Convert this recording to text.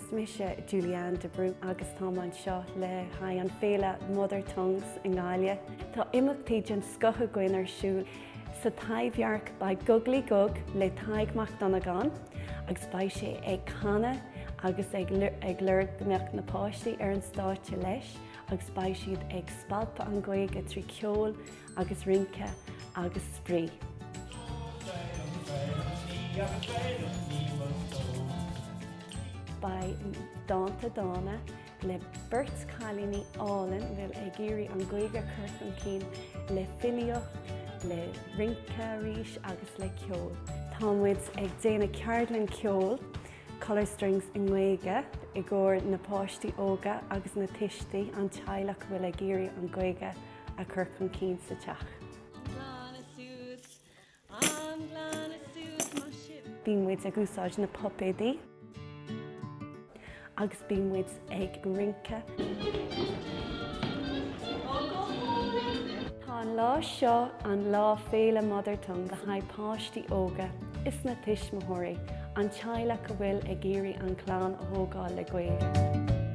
Smisha Julianne de Brú agus táman seo le haid an feiceáil mother tongues in Ghaeilge. Tá imachtaí den scoth goin arsúil sa taibhearc ba guglaí gug le taigmach donna gan, agus ba sé ag canna agus ag lurg meach na páistí ar an státe leis, agus ba siad ag spalpa an Ghaeilge trí ceol agus rince agus spraí. By dáanta dána le burt chalíní álan bhfuil ag géirí an Ghaeilge chuircan cín le feiceáil, le rince arís agus le ceol. Támuid ag déanamh ceardlann ceol, color strings in Ghaeilge i gcóir na páistí óga agus na tistí an teaghlach bhfuil ag géirí an Ghaeilge a chuircan cín sa teach. Bhíonn muid ag úsáid na popéidí, agus bhíonn muid ag rince. Tá an lá seo an lá feiceáil mother tongue go haid páistí óga is na tuismothirí an teaghlach go bhfuil ag géirí an chláán a thógáil le Ghaeilge.